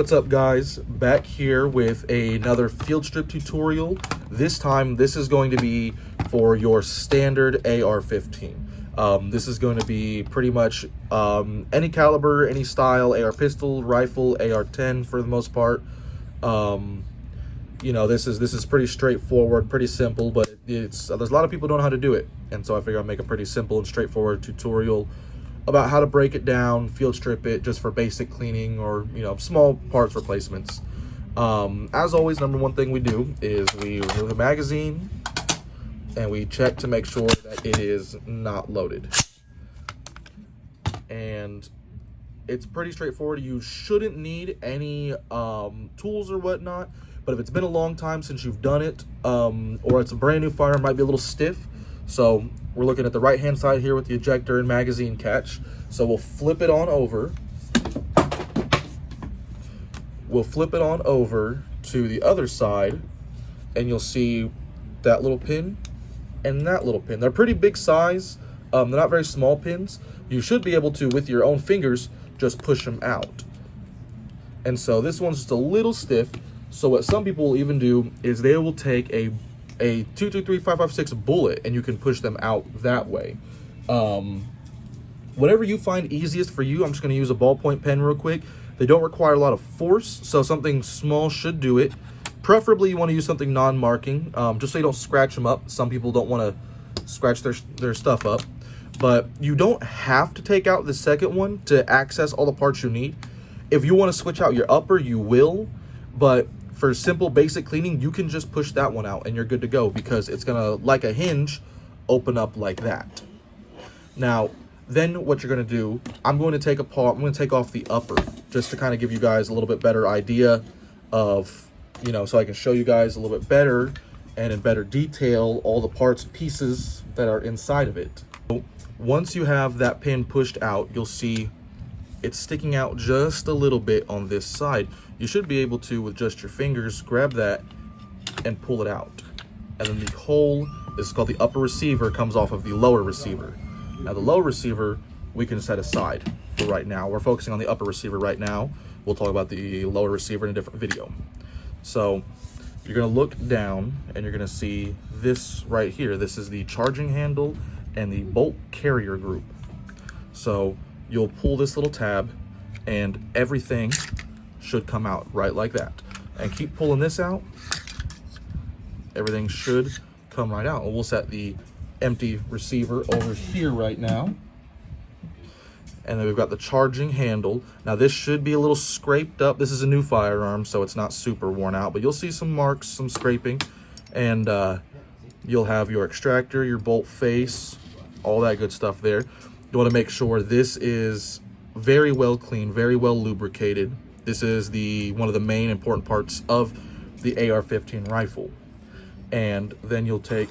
What's up guys, back here with another field strip tutorial. This time this is going to be for your standard AR15. This is going to be pretty much any caliber, any style, AR pistol, rifle, AR10 for the most part. You know, this is pretty straightforward, pretty simple, but there's a lot of people who don't know how to do it, and so I figure I'll make a pretty simple and straightforward tutorial about how to break it down, field strip it just for basic cleaning or, you know, small parts replacements. As always, number one thing we do is we remove the magazine and we check to make sure that it is not loaded. And it's pretty straightforward. You shouldn't need any tools or whatnot, but if it's been a long time since you've done it, or it's a brand new firearm, it might be a little stiff. So we're looking at the right hand side here with the ejector and magazine catch. So we'll flip it on over. We'll flip it on over to the other side, and you'll see that little pin and that little pin. They're pretty big size. They're not very small pins. You should be able to, with your own fingers, just push them out. And so this one's just a little stiff. So what some people will even do is they will take a 223-556 bullet, and you can push them out that way. Whatever you find easiest for you. I'm just going to use a ballpoint pen real quick. They don't require a lot of force, so something small should do it. Preferably you want to use something non-marking, just so you don't scratch them up. Some people don't want to scratch their stuff up, but you don't have to take out the second one to access all the parts you need. If you want to switch out your upper, you will, but for simple basic cleaning, you can just push that one out and you're good to go, because it's gonna, like a hinge, open up like that. Now, then what you're gonna do, I'm going to take off the upper, just to kind of give you guys a little bit better idea of, you know, so I can show you guys a little bit better and in better detail all the parts and pieces that are inside of it. So once you have that pin pushed out, you'll see it's sticking out just a little bit on this side. You should be able to, with just your fingers, grab that and pull it out. And then the whole, this is called the upper receiver, comes off of the lower receiver. Now the lower receiver, we can set aside for right now. We're focusing on the upper receiver right now. We'll talk about the lower receiver in a different video. So you're gonna look down and you're gonna see this right here. This is the charging handle and the bolt carrier group. So you'll pull this little tab and everything should come out right like that. And keep pulling this out. Everything should come right out. And we'll set the empty receiver over here right now. And then we've got the charging handle. Now this should be a little scraped up. This is a new firearm, so it's not super worn out, but you'll see some marks, some scraping. And you'll have your extractor, your bolt face, all that good stuff there. You want to make sure this is very well cleaned, very well lubricated. This is one of the main important parts of the AR-15 rifle. And then you'll take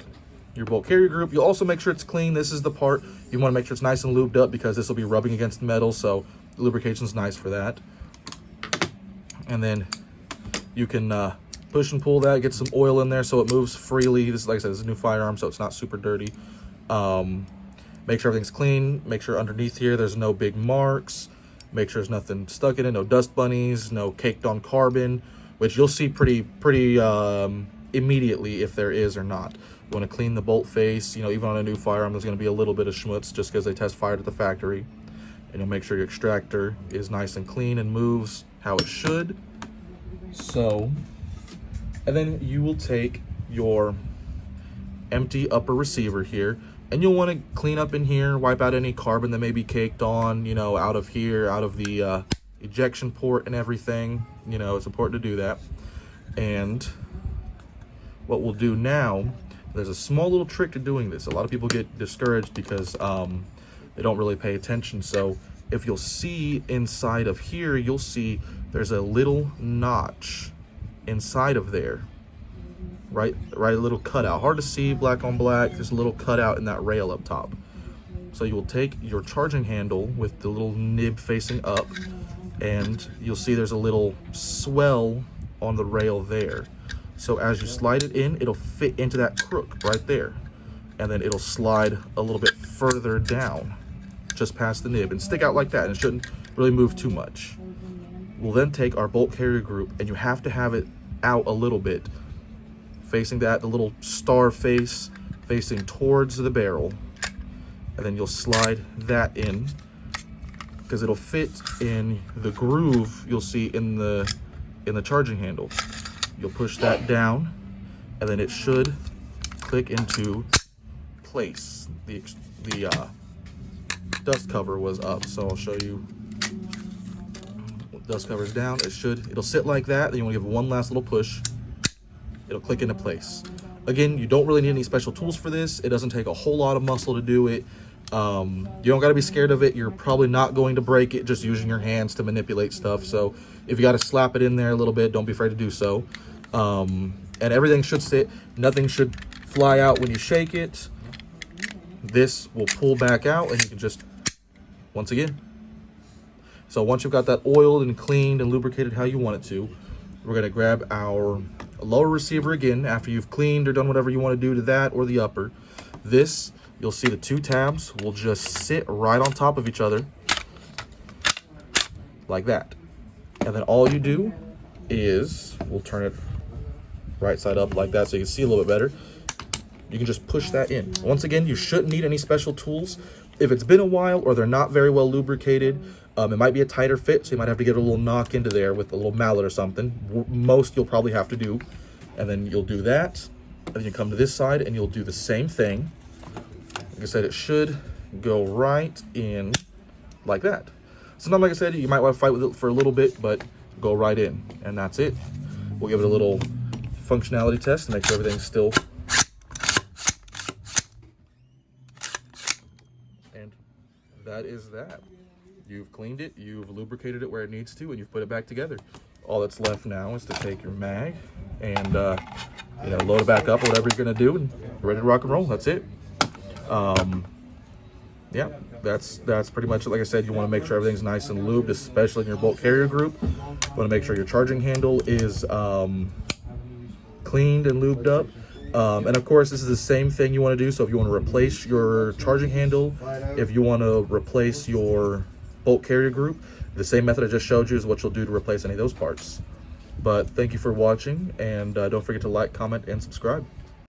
your bolt carrier group. You'll also make sure it's clean. This is the part you want to make sure it's nice and lubed up, because this will be rubbing against metal, so the lubrication is nice for that. And then you can push and pull that, get some oil in there so it moves freely. This is, like I said, this is a new firearm, so it's not super dirty. Make sure everything's clean. Make sure underneath here there's no big marks. Make sure there's nothing stuck in it, no dust bunnies, no caked on carbon, which you'll see pretty immediately if there is or not. You want to clean the bolt face. You know, even on a new firearm, there's going to be a little bit of schmutz just because they test fired at the factory. And you'll make sure your extractor is nice and clean and moves how it should. So, and then you will take your empty upper receiver here, and you'll want to clean up in here, wipe out any carbon that may be caked on, you know, out of here, out of the ejection port and everything. You know, it's important to do that. And what we'll do now, there's a small little trick to doing this. A lot of people get discouraged because they don't really pay attention. So if you'll see inside of here, you'll see there's a little notch inside of there. Right, a little cutout. Hard to see, black on black. There's a little cutout in that rail up top. So you will take your charging handle with the little nib facing up, and you'll see there's a little swell on the rail there. So as you slide it in, it'll fit into that crook right there. And then it'll slide a little bit further down, just past the nib, and stick out like that. And it shouldn't really move too much. We'll then take our bolt carrier group, and you have to have it out a little bit, facing the little star face, facing towards the barrel. And then you'll slide that in, because it'll fit in the groove you'll see in the charging handle. You'll push that down, and then it should click into place. The dust cover was up, so I'll show you. Dust cover's down. It'll sit like that. Then you want to give it one last little push. It'll click into place. Again, you don't really need any special tools for this. It doesn't take a whole lot of muscle to do it. You don't got to be scared of it. You're probably not going to break it just using your hands to manipulate stuff. So if you got to slap it in there a little bit, don't be afraid to do so. And everything should sit. Nothing should fly out when you shake it. This will pull back out, and you can just, once again. So once you've got that oiled and cleaned and lubricated how you want it to, we're going to grab our lower receiver again after you've cleaned or done whatever you want to do to that or the upper. This, you'll see the two tabs will just sit right on top of each other like that. And then all you do is, we'll turn it right side up like that so you can see a little bit better. You can just push that in. Once again, you shouldn't need any special tools. If it's been a while or they're not very well lubricated, it might be a tighter fit, so you might have to get a little knock into there with a little mallet or something. Most you'll probably have to do. And then you'll do that. And then you come to this side and you'll do the same thing. Like I said, it should go right in like that. Sometimes, like I said, you might want to fight with it for a little bit, but go right in. And that's it. We'll give it a little functionality test to make sure everything's still. And that is that. You've cleaned it, you've lubricated it where it needs to, and you've put it back together. All that's left now is to take your mag and load it back up or whatever you're gonna do, and you're ready to rock and roll. That's it. Yeah, that's pretty much it. Like I said, you want to make sure everything's nice and lubed, especially in your bolt carrier group. You want to make sure your charging handle is cleaned and lubed up. And of course, this is the same thing you want to do. So if you want to replace your charging handle, if you want to replace your bolt carrier group, the same method I just showed you is what you'll do to replace any of those parts. But thank you for watching, and don't forget to like, comment, and subscribe.